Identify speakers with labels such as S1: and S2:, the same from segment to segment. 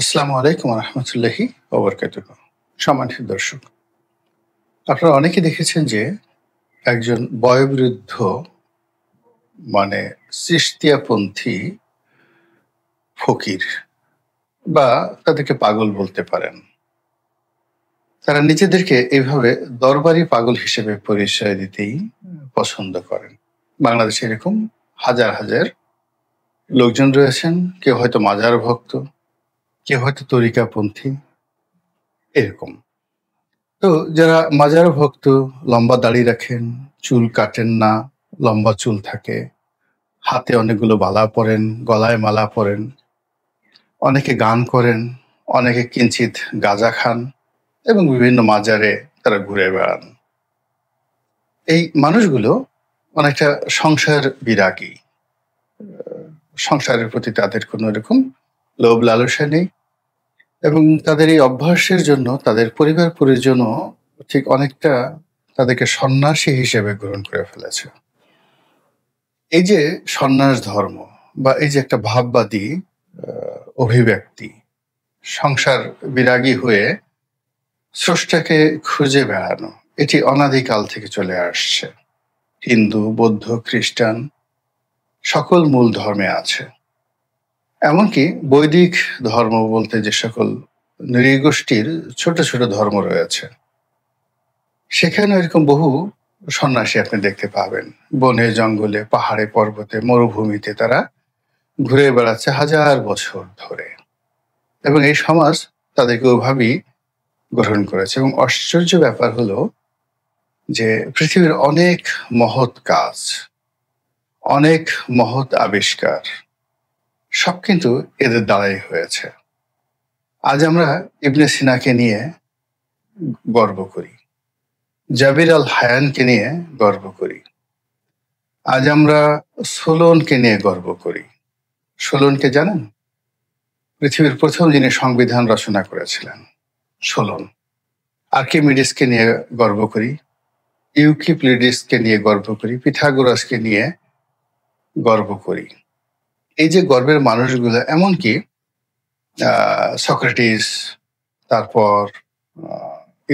S1: আসসালামু আলাইকুম রহমতুল্লাহি ওবরকাতুহ। সম্মানিত দর্শক, আপনারা অনেকে দেখেছেন যে একজন বয়োবৃদ্ধ মানে চিশতিয়াপন্থী ফকির বা তাদেরকে পাগল বলতে পারেন। তারা নিজেদেরকে এইভাবে দরবারি পাগল হিসেবে পরিচয় দিতেই পছন্দ করেন। বাংলাদেশে এরকম হাজার হাজার লোকজন রয়েছেন। কেউ হয়তো মাজার ভক্ত, কেউ হয়তো তরিকাপন্থী, এরকম। তো যারা মাজার ভক্ত, লম্বা দাড়ি রাখেন, চুল কাটেন না, লম্বা চুল থাকে, হাতে অনেকগুলো বালা পরেন, গলায় মালা পরেন, অনেকে গান করেন, অনেকে কিঞ্চিৎ গাঁজা খান এবং বিভিন্ন মাজারে তারা ঘুরে বেড়ান। এই মানুষগুলো অনেকটা সংসার বিরাগী। সংসারের প্রতি তাদের কোনো এরকম লোভ লালসা নেই এবং তাদের এই অভ্যাসের জন্য তাদের পরিবার পরিজনও ঠিক অনেকটা তাদেরকে সন্ন্যাসী হিসেবে গ্রহণ করে ফেলেছে। এই যে সন্ন্যাস ধর্ম বা এই যে একটা ভাববাদী অভিব্যক্তি, সংসার বিরাগী হয়ে স্রষ্টাকে খুঁজে বেড়ানো, এটি অনাদিকাল থেকে চলে আসছে। হিন্দু, বৌদ্ধ, খ্রিস্টান সকল মূল ধর্মে আছে। এমনকি বৈদিক ধর্ম বলতে যে সকল নৃগোষ্ঠীর ছোট ছোট ধর্ম রয়েছে, সেখানে এরকম বহু সন্ন্যাসী আপনি দেখতে পাবেন। বনে জঙ্গলে, পাহাড়ে পর্বতে, মরুভূমিতে তারা ঘুরে বেড়াচ্ছে হাজার বছর ধরে এবং এই সমাজ তাদেরকে ওইভাবেই গ্রহণ করেছে। এবং আশ্চর্য ব্যাপার হলো যে পৃথিবীর অনেক মহৎ কাজ, অনেক মহৎ আবিষ্কার সব কিন্তু এদের দ্বারাই হয়েছে। আজ আমরা ইবনে সিনাকে নিয়ে গর্ব করি, জাবির আল হায়ানকে নিয়ে গর্ব করি, আজ আমরা সোলোনকে নিয়ে গর্ব করি। সোলোনকে জানেন? পৃথিবীর প্রথম যিনি সংবিধান রচনা করেছিলেন, সোলোন। আর্কিমিডিসকে নিয়ে গর্ব করি, ইউক্লিপিডিসকে নিয়ে গর্ব করি, পিথাগোরাসকে নিয়ে গর্ব করি। এই যে গর্বের মানুষগুলো, এমনকি সক্রেটিস, তারপর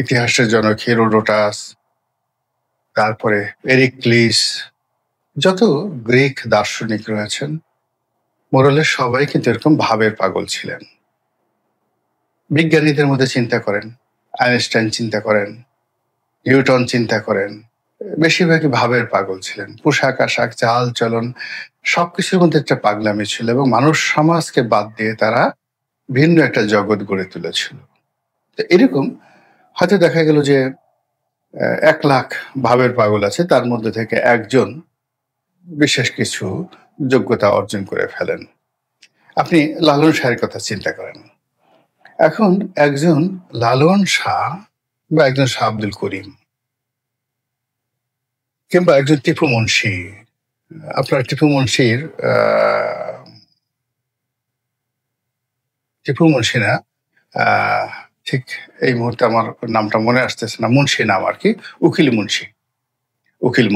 S1: ইতিহাসের জনক হেরোডোটাস, তারপরে পেরিক্লিস, যত গ্রিক দার্শনিক রয়েছেন মোরালের সবাই কিন্তু এরকম ভাবের পাগল ছিলেন। বিজ্ঞানীদের মধ্যে চিন্তা করেন, আইনস্টাইন চিন্তা করেন, নিউটন চিন্তা করেন, বেশিরভাগই ভাবের পাগল ছিলেন। পোশাক আশাক, চাল চলন সবকিছুর মধ্যে একটা পাগলামি ছিল এবং মানুষ সমাজকে বাদ দিয়ে তারা ভিন্ন একটা জগৎ গড়ে তুলেছিল। তো এরকম হয়তো দেখা গেল যে 1,00,000 ভাবের পাগল আছে, তার মধ্যে থেকে একজন বিশেষ কিছু যোগ্যতা অর্জন করে ফেলেন। আপনি লালন শাহের কথা চিন্তা করেন। এখন একজন লালন শাহ বা একজন শাহ আব্দুল করিম কিংবা একজন টিপু মুন্সি, আপনার টিপু মুন্সি না, ঠিক এই মুহূর্তে আমার নামটা মনে আসতেছে না, মুন্সি নাম আর কি, উকিল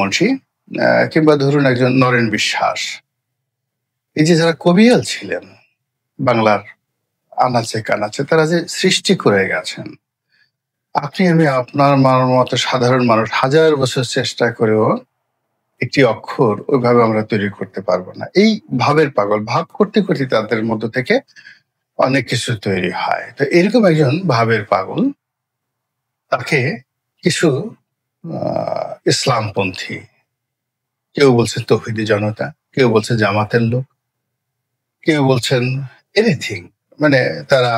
S1: মুন্সি, কিংবা ধরুন একজন নরেন বিশ্বাস, এই যে যারা কবিয়াল ছিলেন বাংলার আনাচে কানাচে, তারা যে সৃষ্টি করে গেছেন, আপনি আমি আপনার মতো সাধারণ মানুষ হাজার বছর চেষ্টা করেও একটি অক্ষর ওইভাবে আমরা তৈরি করতে পারবো না। এই ভাবের পাগল, ভাব করতে করতে তাদের মধ্য থেকে অনেক কিছু তৈরি হয়। তো এরকম একজন ভাবের পাগল, তাকে কিছু ইসলামপন্থী, কেউ বলছেন তৌহিদি জনতা, কেউ বলছে জামাতের লোক, কেউ বলছেন এনিথিং, মানে তারা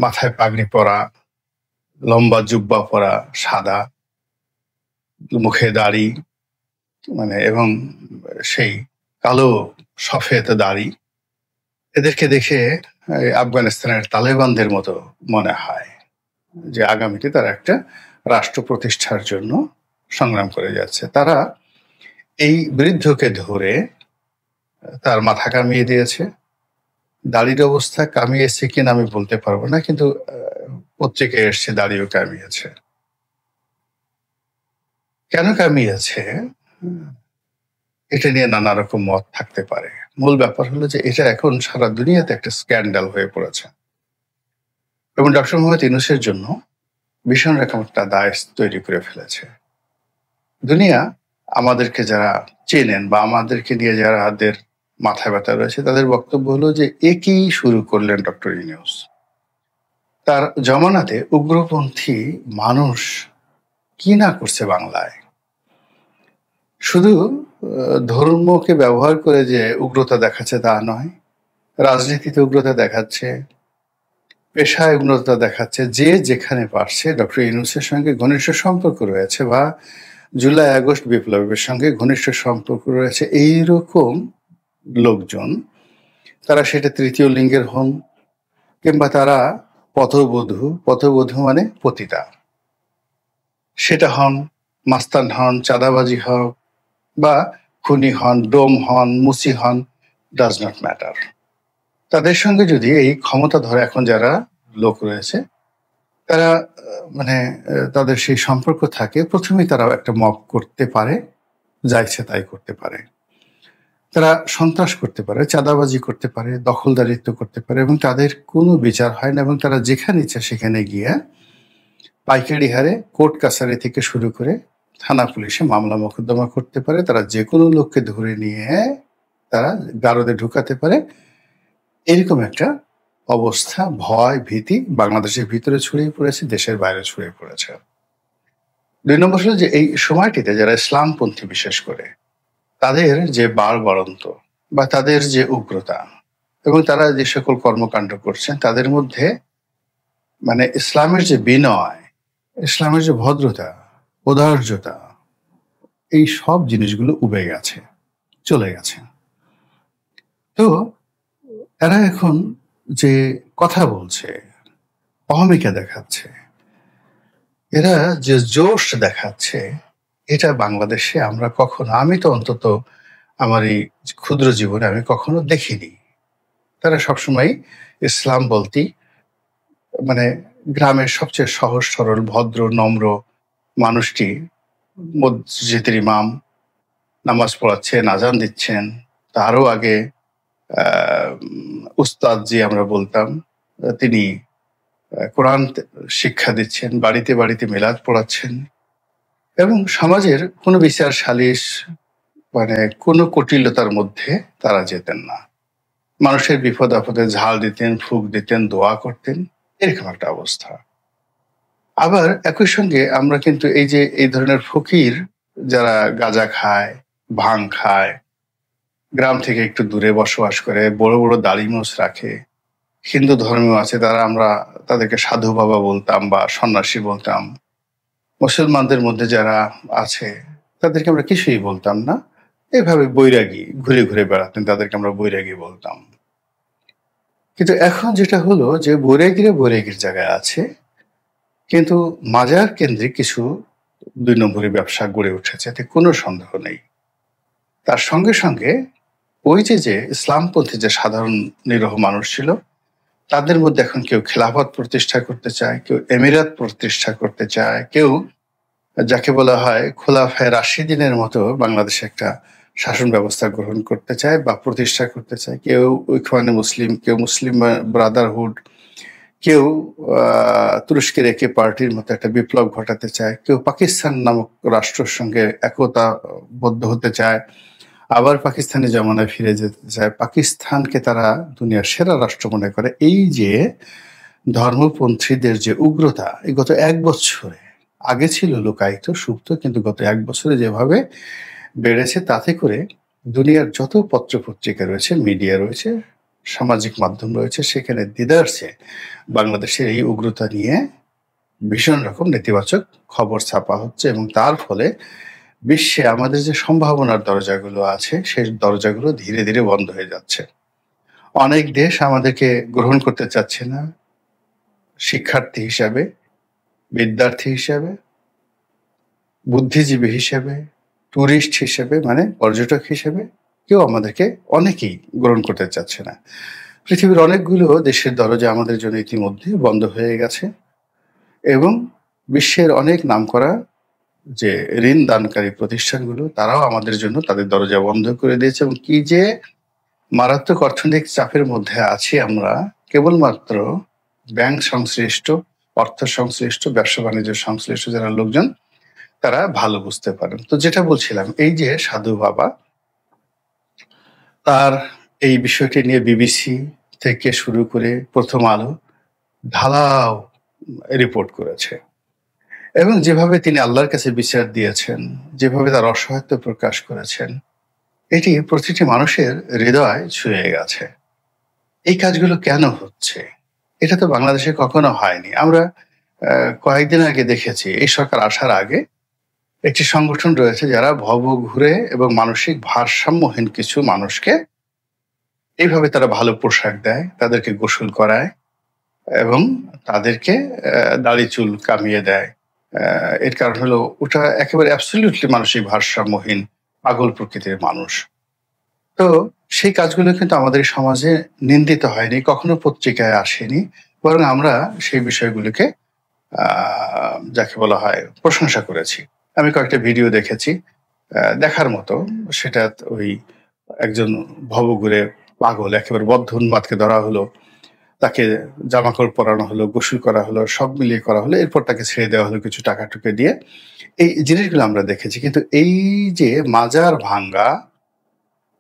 S1: মাথায় পাগড়ি পরা, লম্বা জুব্বা পরা, সাদা, মুখে দাড়ি, মানে এবং সেই কালো সফেদ দাড়ি, এদেরকে দেখে আফগানিস্তানের তালেবানদের মতো মনে হয় যে আগামীতে তারা একটা রাষ্ট্র প্রতিষ্ঠার জন্য সংগ্রাম করে যাচ্ছে। তারা এই বৃদ্ধকে ধরে তার মাথা কামিয়ে দিয়েছে। দাড়ির অবস্থা কামিয়েছে কিনা আমি বলতে পারবো না, কিন্তু পত্রিকায় এসছে দাড়িও কামিয়েছে। কেন কামিয়েছে এটা নিয়ে নানা রকম মত থাকতে পারে। মূল ব্যাপার হলো যে এটা এখন সারা দুনিয়াতে একটা স্ক্যান্ডাল হয়ে পড়েছে এবং ডক্টর মোহাম্মদ ইউনূসের জন্য ভীষণ রকম একটা দায় তৈরি করে ফেলেছে। দুনিয়া আমাদেরকে যারা চেনেন বা আমাদেরকে নিয়ে যাদের মাথায় ব্যথা রয়েছে তাদের বক্তব্য হলো যে কি শুরু করলেন ডক্টর ইউনূস? তার জমানাতে উগ্রপন্থী মানুষ কি না করছে বাংলায়। শুধু ধর্মকে ব্যবহার করে যে উগ্রতা দেখাচ্ছে তা নয়, রাজনীতিতে উগ্রতা দেখাচ্ছে, পেশায় উগ্রতা দেখাচ্ছে। যে যেখানে পারছে ডক্টর ইউনূসের সঙ্গে ঘনিষ্ঠ সম্পর্ক রয়েছে বা জুলাই আগস্ট বিপ্লবের সঙ্গে ঘনিষ্ঠ সম্পর্ক রয়েছে এইরকম লোকজন, তারা সেটা তৃতীয় লিঙ্গের হন কিংবা তারা পথবধূ মানে পতিতা, সেটা হন, মাস্তান হন, চাঁদাবাজি হোক বা খুনি হন, ডোম হন, মুসি হন, ডাজ নট ম্যাটার। তাদের সঙ্গে যদি এই ক্ষমতা ধরে এখন যারা লোক রয়েছে তারা মানে তাদের সেই সম্পর্ক থাকে, প্রথমেই তারা একটা মব করতে পারে, যা ইচ্ছে তাই করতে পারে, তারা সন্ত্রাস করতে পারে, চাঁদাবাজি করতে পারে, দখলদারিত্ব করতে পারে এবং তাদের কোনো বিচার হয় না এবং তারা যেখানে ইচ্ছা সেখানে গিয়ে পাইকারি হারে কোর্ট কাছারি থেকে শুরু করে থানা পুলিশে মামলা মোকদ্দমা করতে পারে। তারা যে কোনো লোককে ধরে নিয়ে তারা গারদে ঢুকাতে পারে। এরকম একটা অবস্থা, ভয়, ভীতি বাংলাদেশের ভিতরে ছড়িয়ে পড়েছে, দেশের বাইরে ছড়িয়ে পড়েছে। ২ নম্বর হলো যে এই সময়টিতে যারা ইসলামপন্থী বিশেষ করে তাদের যে বাড়ন্ত বা তাদের যে উগ্রতা এবং তারা যে সকল কর্মকাণ্ড করছেন তাদের মধ্যে মানে ইসলামের যে বিনয়, ইসলামের যে ভদ্রতা, ঔদার্যতা, এই সব জিনিসগুলো উবে গেছে, চলে গেছে। তো এরা এখন যে কথা বলছে, অহমিকা দেখাচ্ছে, এরা যে জোশ দেখাচ্ছে, এটা বাংলাদেশে আমরা কখনো, আমি তো অন্তত আমার এই ক্ষুদ্র জীবনে আমি কখনো দেখিনি। তারা সবসময় ইসলাম বলতেই মানে গ্রামের সবচেয়ে সহজ সরল ভদ্র নম্র মানুষটি মসজিদের ইমাম নামাজ পড়াচ্ছেন, আজান দিচ্ছেন, তারও আগে উস্তাদ যে আমরা বলতাম তিনি কোরআন শিক্ষা দিচ্ছেন, বাড়িতে বাড়িতে মিলাদ পড়াচ্ছেন এবং সমাজের কোনো বিচার সালিশ মানে কোনো কুটিলতার মধ্যে তারা যেতেন না। মানুষের বিপদ আপদে ঝাল দিতেন, ফুঁক দিতেন, দোয়া করতেন, এরকম একটা অবস্থা। আবার একই সঙ্গে আমরা কিন্তু এই যে এই ধরনের ফকির যারা গাঁজা খায়, ভাং খায়, গ্রাম থেকে একটু দূরে বসবাস করে, বড় বড় দাড়ি মোছ রাখে, হিন্দু ধর্মীয় আছে, তারা আমরা তাদেরকে সাধু বাবা বলতাম বা সন্ন্যাসী বলতাম। মুসলমানদের মধ্যে যারা আছে তাদেরকে আমরা কিছুই বলতাম না, এভাবে বৈরাগী ঘুরে ঘুরে বেড়াতেন, তাদেরকে আমরা বৈরাগী বলতাম। কিন্তু এখন যেটা হলো যে বৈরাগীর জায়গায় আছে, কিন্তু মাজার কেন্দ্রিক কিছু ২ নম্বরী ব্যবসা গড়ে উঠেছে, এতে কোনো সন্দেহ নেই। তার সঙ্গে সঙ্গে ওই যে ইসলামপন্থী যে সাধারণ নিরহ মানুষ ছিল তাদের মধ্যে এখন কেউ খেলাফত প্রতিষ্ঠা করতে চায়, কেউ এমিরাত প্রতিষ্ঠা করতে চায়, কেউ যাকে বলা হয় খোলাফায়ে রাশিদিনের মতো বাংলাদেশে একটা শাসন ব্যবস্থা গ্রহণ করতে চায় বা প্রতিষ্ঠা করতে চায়, কেউ ইখওয়ানে মুসলিম, কেউ মুসলিম ব্রাদারহুড, কেউ তুরস্কের একে পার্টির মতো একটা বিপ্লব ঘটাতে চায়, কেউ পাকিস্তান নামক রাষ্ট্রের সঙ্গে একতাবদ্ধ হতে চায়, আবার পাকিস্তানি জমানায় ফিরে যেতে চায়, পাকিস্তানকে তারা দুনিয়ার সেরা রাষ্ট্র মনে করে। এই যে ধর্মপন্থীদের যে উগ্রতা, এই গত ১ বছরে, আগে ছিল লুকায়িত সুপ্ত, কিন্তু গত ১ বছরে যেভাবে বেড়েছে তাতে করে দুনিয়ার যত পত্রপত্রিকা রয়েছে, মিডিয়া রয়েছে, সামাজিক মাধ্যম রয়েছে, সেখানে দিদারসে বাংলাদেশের এই উগ্রতা নিয়ে ভীষণ রকম নেতিবাচক খবর ছাপা হচ্ছে এবং তার ফলে বিশ্বে আমাদের যে সম্ভাবনার দরজাগুলো আছে সেই দরজাগুলো ধীরে ধীরে বন্ধ হয়ে যাচ্ছে। অনেক দেশ আমাদেরকে গ্রহণ করতে চাচ্ছে না শিক্ষার্থী হিসাবে, বিদ্যার্থী হিসাবে, বুদ্ধিজীবী হিসেবে, টুরিস্ট হিসেবে মানে পর্যটক হিসেবে কেউ আমাদেরকে অনেকেই গ্রহণ করতে চাচ্ছে না। পৃথিবীর অনেকগুলো দেশের দরজা আমাদের জন্য ইতিমধ্যে বন্ধ হয়ে গেছে এবং বিশ্বের অনেক নামকরা যে ঋণ দানকারী প্রতিষ্ঠানগুলো তারাও আমাদের জন্য তাদের দরজা বন্ধ করে দিয়েছে এবং কি যে মারাত্মক অর্থনৈতিক চাপের মধ্যে আছি আমরা কেবলমাত্র ব্যাংক সংশ্লিষ্ট, অর্থ সংশ্লিষ্ট, ব্যবসা-বাণিজ্য সংশ্লিষ্ট যারা লোকজন তারা ভালো বুঝতে পারেন। তো যেটা বলছিলাম, এই যে সাধু বাবা তার এই বিষয়টি নিয়ে বিবিসি থেকে শুরু করে 'প্রথম আলো' ঢালাও রিপোর্ট করেছে এবং যেভাবে তিনি আল্লাহর কাছে বিচার দিয়েছেন, যেভাবে তার অসহায়ত্ব প্রকাশ করেছেন, এটি প্রতিটি মানুষের হৃদয় ছুঁয়ে গেছে। এই কাজগুলো কেন হচ্ছে? এটা তো বাংলাদেশে কখনো হয়নি। আমরা কয়েকদিন আগে দেখেছি, এই সরকার আসার আগে একটি সংগঠন রয়েছে যারা ভবঘুরে এবং মানসিক ভারসাম্যহীন কিছু মানুষকে এইভাবে তারা ভালো পোশাক দেয়, তাদেরকে গোসল করায় এবং তাদেরকে দাড়ি চুল কামিয়ে দেয়। এর কারণ হলো ওটা একেবারে অ্যাবসলিউটলি মানসিক ভারসাম্যহীন পাগল প্রকৃতির মানুষ। তো সেই কাজগুলো কিন্তু আমাদের সমাজে নিন্দিত হয়নি, কখনো পত্রিকায় আসেনি। বরং আমরা সেই বিষয়গুলোকে যাকে বলা হয় প্রশংসা করেছি। আমি কয়েকটা ভিডিও দেখেছি, দেখার মতো। সেটা ওই একজন ভবঘুরে পাগল একেবারে বদ্ধ উন্মাদকে ধরা হলো, তাকে জামাকাপড় পরানো হলো, গোসল করা হলো, সব মিলিয়ে করা হলো। এরপর তাকে ছেড়ে দেওয়া হলো কিছু টাকা-টুকা দিয়ে। এই জিনিসগুলো আমরা দেখেছি। কিন্তু এই যে মাজার ভাঙ্গা,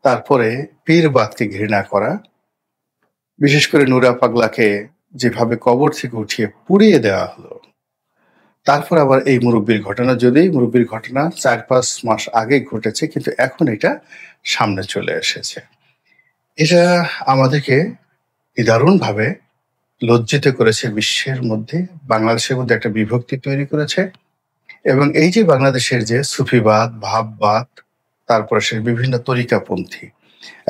S1: তারপরে পীরবাদকে ঘৃণা করা, বিশেষ করে নুরা পাগলাকে যেভাবে কবর থেকে উঠিয়ে পুড়িয়ে দেওয়া হলো, তারপর আবার এই মুরব্বির ঘটনা, যদিও মুরব্বির ঘটনা ৪-৫ মাস আগে ঘটেছে, কিন্তু এখন এটা সামনে চলে এসেছে। এটা আমাদেরকে দারুণভাবে লজ্জিত করেছে বিশ্বের মধ্যে, বাংলাদেশের মধ্যে একটা বিভক্তি তৈরি করেছে এবং এই যে বাংলাদেশের যে সুফিবাদ, ভাববাদ, তারপরে সে বিভিন্ন তরিকাপন্থী।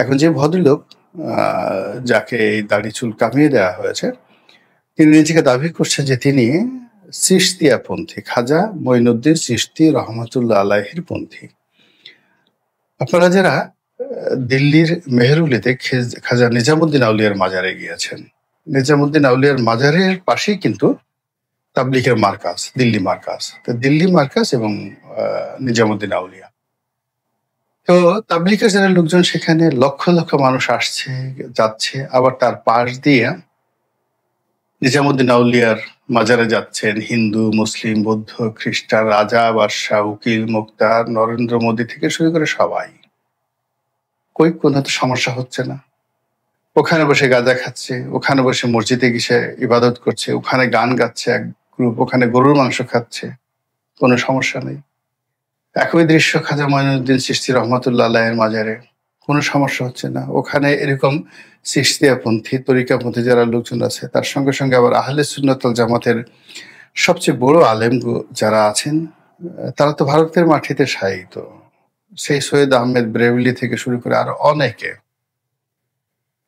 S1: এখন যে ভদ্রলোক যাকে এই দাড়ি চুল কামিয়ে দেওয়া হয়েছে, তিনি নিজেকে দাবি করছেন যে তিনি চিশতিয়া-পন্থী, খাজা মঈনুদ্দিন চিশতি রহমাতুল্লাহ আলাইহির পন্থী। আপনারা যারা দিল্লির মেহরুলিতে খাজা নিজামুদ্দিন আউলিয়ার মাজারে গিয়েছেন, নিজামুদ্দিন আউলিয়ার মাজারের পাশেই কিন্তু তাবলিগের মার্কাজ, দিল্লি মার্কাজ। তো দিল্লি মার্কাজ এবং নিজামুদ্দিন আউলিয়া। তো তাবলিগের যারা লোকজন, সেখানে লক্ষ লক্ষ মানুষ আসছে যাচ্ছে, আবার তার পাশ দিয়ে নিজামুদ্দিন আউলিয়ার মাজারে যাচ্ছেন হিন্দু, মুসলিম, বৌদ্ধ, খ্রিস্টান, রাজা, বাদশাহ, উকিল, মুক্তার, নরেন্দ্র মোদী থেকে শুরু করে সবাই। কই কোনো তো সমস্যা হচ্ছে না। ওখানে বসে গাঁজা খাচ্ছে, ওখানে বসে মসজিদে গিয়ে ইবাদত করছে, ওখানে গান গাচ্ছে এক গ্রুপ, ওখানে গরুর মাংস খাচ্ছে, কোনো সমস্যা নেই। একই দৃশ্য খাজা মঈনুদ্দিন চিশতি রহমাতুল্লাহ আলাইহির মাজারে, কোনো সমস্যা হচ্ছে না। ওখানে এরকম চিশতিয়াপন্থী, তরিকাপন্থী যারা লোকজন আছে, তার সঙ্গে সঙ্গে আবার আহলে সুন্নাত ওয়াল জামাতের সবচেয়ে বড় আলেম যারা আছেন, তারা তো ভারতের মাটিতে শায়িত। সেই সৈয়দ আহমেদ ব্রেভলি থেকে শুরু করে আরো অনেকে।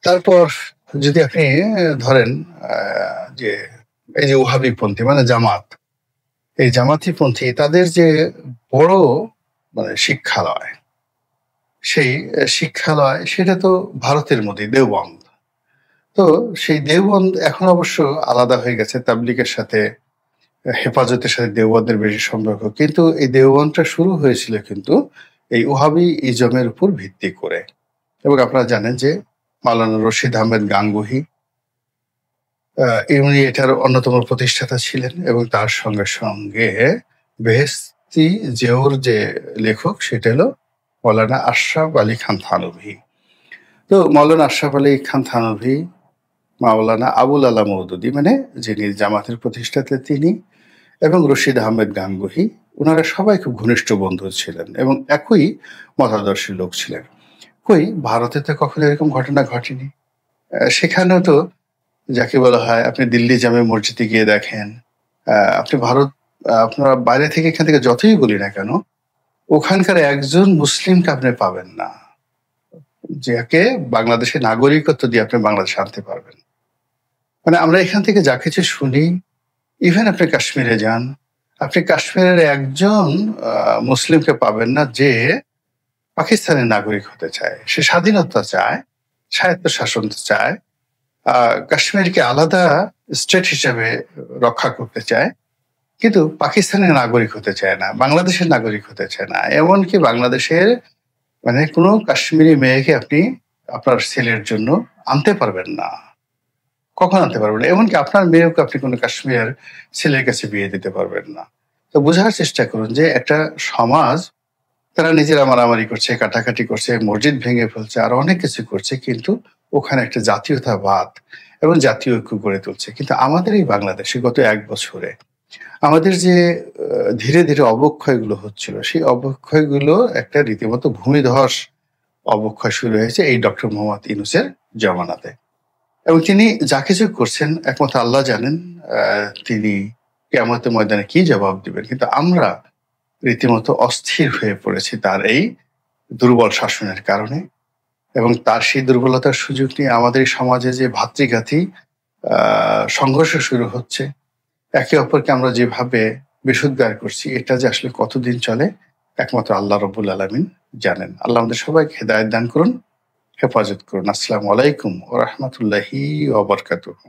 S1: তারপর যদি আপনি ধরেন যে এই যে ওহাবিপন্থী মানে জামাত, এই জামাতিপন্থী তাদের যে বড় মানে শিক্ষালয়, সেই শিক্ষালয় সেটা তো ভারতের মধ্যে দেওবন্দ। তো সেই দেওবন্দ এখন অবশ্য আলাদা হয়ে গেছে, তাবলিগের সাথে হেফাজতের সাথে দেওবন্দের বেশি সম্পর্ক। কিন্তু এই দেওবন্দটা শুরু হয়েছিল কিন্তু এই ওহাবি ইজমের উপর ভিত্তি করে। এবং আপনারা জানেন যে মাওলানা রশিদ আহমেদ গাঙ্গুহি উনি এটার অন্যতম প্রতিষ্ঠাতা ছিলেন এবং তার সঙ্গে সঙ্গে বেহেশতি জিওর যে লেখক সেটা হলো মৌলানা আশরাফ আলী খান থানভী। তো মৌলানা আশরাফ আলী খান থানভী, মাওলানা আবুল আলা মওদুদী মানে যিনি জামাতের প্রতিষ্ঠাতা তিনি, এবং রশিদ আহমেদ গাঙ্গুহি, ওনারা সবাই খুব ঘনিষ্ঠ বন্ধু ছিলেন এবং একই মতাদর্শী লোক ছিলেন। কই ভারতে তো কখনো এরকম ঘটনা ঘটেনি। সেখানেও তো যাকে বলা হয়, আপনি দিল্লি জামে মসজিদে গিয়ে দেখেন, আপনি ভারত, আপনারা বাইরে থেকে এখান থেকে যতই বলি না কেন, ওখানকার একজন মুসলিমকে আপনি পাবেন না যাকে বাংলাদেশের নাগরিকত্ব দিয়ে আপনি বাংলাদেশে আনতে পারবেন। মানে আমরা এখান থেকে যা কিছু শুনি, ইভেন আপনি কাশ্মীরে যান, আপনি কাশ্মীরের একজন মুসলিমকে পাবেন না যে পাকিস্তানের নাগরিক হতে চায়, সে স্বাধীনতা চায়, স্বায়ত্তশাসন চায়, কাশ্মীরকে আলাদা স্টেট হিসেবে রক্ষা করতে চায়, কিন্তু পাকিস্তানের নাগরিক হতে চায় না, বাংলাদেশের নাগরিক হতে চায় না। এমনকি বাংলাদেশের মানে কোনো কাশ্মীরি মেয়েকে আপনি আপনার ছেলের জন্য আনতে পারবেন না। কখন আনতে পারবেন না? এমনকি আপনার মেয়েকে আপনি কোনো কাশ্মীরের ছেলের কাছে বিয়ে দিতে পারবেন না। তো বোঝার চেষ্টা করুন যে একটা সমাজ তারা নিজেরা মারামারি করছে, কাটাকাটি করছে, মসজিদ ভেঙে ফেলছে, আরো অনেক কিছু করছে। কিন্তু ওখানে একটা জাতীয়তাবাদ এবং জাতীয় ঐক্য গড়ে তুলছে। কিন্তু আমাদের এই বাংলাদেশে গত ১ বছরে আমাদের যে ধীরে, ধীরে অবক্ষয়গুলো হচ্ছিল, সেই অবক্ষয়গুলো একটা রীতিমতো ভূমিধস অবক্ষয় শুরু হয়েছে এই ডক্টর মোহাম্মদ ইউনূসের জমানাতে। এবং তিনি যা কিছু করছেন একমাত্র আল্লাহ জানেন তিনি কিয়ামতের ময়দানে কি জবাব দিবেন। কিন্তু আমরা রীতিমতো অস্থির হয়ে পড়েছি তার এই দুর্বল শাসনের কারণে। এবং তার সেই দুর্বলতার সুযোগ নিয়ে আমাদের এই সমাজে যে ভাতৃঘাতী সংঘর্ষ শুরু হচ্ছে, একে অপরকে আমরা যেভাবে বিষোদ্গার করছি, এটা যে আসলে কতদিন চলে একমাত্র আল্লাহ রব্বুল আলামিন জানেন। আল্লাহ আমাদের সবাইকে হেদায়েত দান করুন, হেফাজত করুন। আসসালামু আলাইকুম ওয়া রাহমাতুল্লাহি ওয়া বারাকাতুহু।